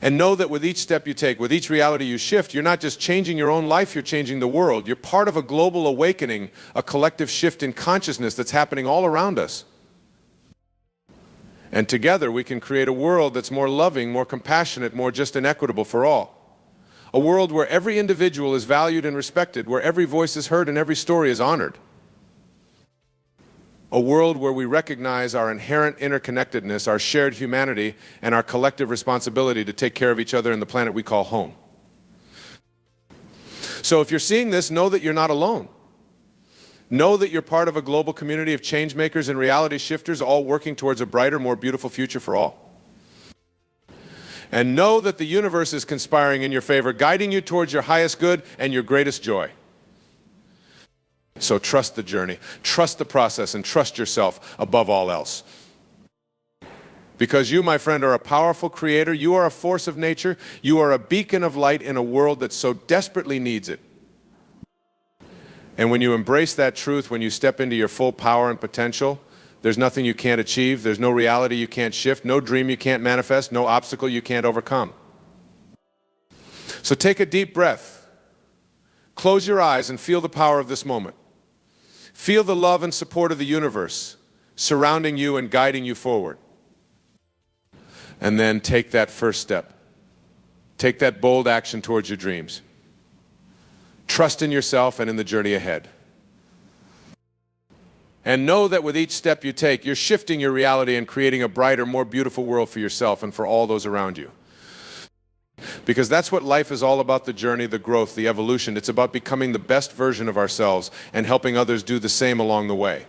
And know that with each step you take, with each reality you shift, you're not just changing your own life, you're changing the world. You're part of a global awakening, a collective shift in consciousness that's happening all around us. And together we can create a world that's more loving, more compassionate, more just and equitable for all. A world where every individual is valued and respected, where every voice is heard and every story is honored. A world where we recognize our inherent interconnectedness, our shared humanity, and our collective responsibility to take care of each other and the planet we call home. So if you're seeing this, know that you're not alone. Know that you're part of a global community of change makers and reality shifters, all working towards a brighter, more beautiful future for all. And know that the universe is conspiring in your favor, guiding you towards your highest good and your greatest joy. So trust the journey, trust the process, and trust yourself above all else. Because you, my friend, are a powerful creator. You are a force of nature. You are a beacon of light in a world that so desperately needs it. And when you embrace that truth, when you step into your full power and potential, there's nothing you can't achieve. There's no reality you can't shift, no dream you can't manifest, no obstacle you can't overcome. So take a deep breath. Close your eyes and feel the power of this moment. Feel the love and support of the universe surrounding you and guiding you forward. And then take that first step. Take that bold action towards your dreams. Trust in yourself and in the journey ahead. And know that with each step you take, you're shifting your reality and creating a brighter, more beautiful world for yourself and for all those around you. Because that's what life is all about: the journey, the growth, the evolution. It's about becoming the best version of ourselves and helping others do the same along the way.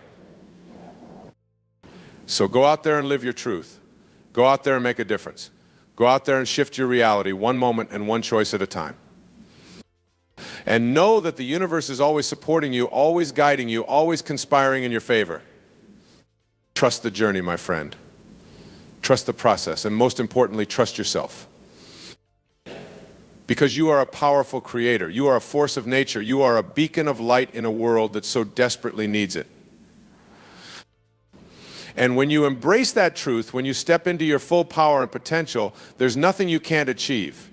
So go out there and live your truth. Go out there and make a difference. Go out there and shift your reality, one moment and one choice at a time. And know that the universe is always supporting you, always guiding you, always conspiring in your favor. Trust the journey, my friend. Trust the process, and most importantly, trust yourself. Because you are a powerful creator. You are a force of nature. You are a beacon of light in a world that so desperately needs it. And when you embrace that truth, when you step into your full power and potential, there's nothing you can't achieve.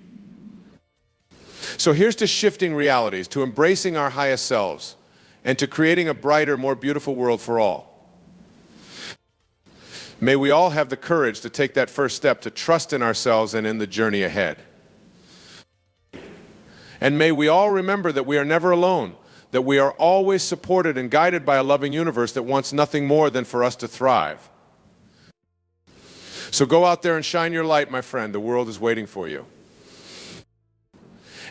So here's to shifting realities, to embracing our highest selves, and to creating a brighter, more beautiful world for all. May we all have the courage to take that first step, to trust in ourselves and in the journey ahead. And may we all remember that we are never alone, that we are always supported and guided by a loving universe that wants nothing more than for us to thrive. So go out there and shine your light, my friend. The world is waiting for you.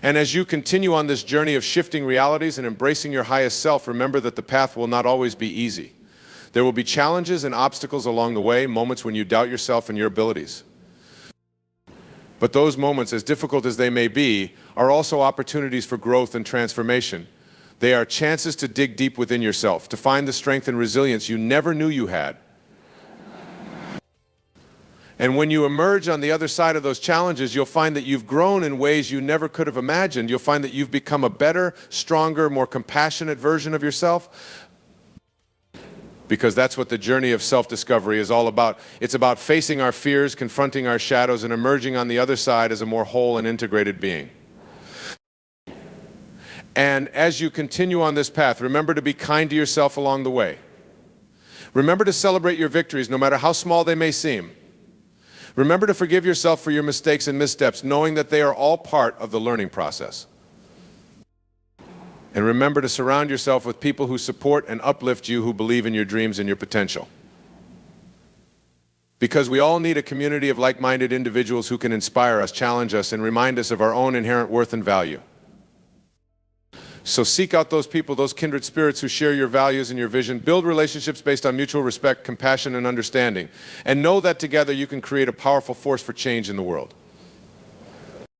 And as you continue on this journey of shifting realities and embracing your highest self, remember that the path will not always be easy. There will be challenges and obstacles along the way, moments when you doubt yourself and your abilities. But those moments, as difficult as they may be, are also opportunities for growth and transformation. They are chances to dig deep within yourself, to find the strength and resilience you never knew you had. And when you emerge on the other side of those challenges, you'll find that you've grown in ways you never could have imagined. You'll find that you've become a better, stronger, more compassionate version of yourself. Because that's what the journey of self-discovery is all about. It's about facing our fears, confronting our shadows, and emerging on the other side as a more whole and integrated being. And as you continue on this path, remember to be kind to yourself along the way. Remember to celebrate your victories, no matter how small they may seem. Remember to forgive yourself for your mistakes and missteps, knowing that they are all part of the learning process. And remember to surround yourself with people who support and uplift you, who believe in your dreams and your potential. Because we all need a community of like-minded individuals who can inspire us, challenge us, and remind us of our own inherent worth and value. So seek out those people, those kindred spirits who share your values and your vision. Build relationships based on mutual respect, compassion, and understanding. And know that together you can create a powerful force for change in the world.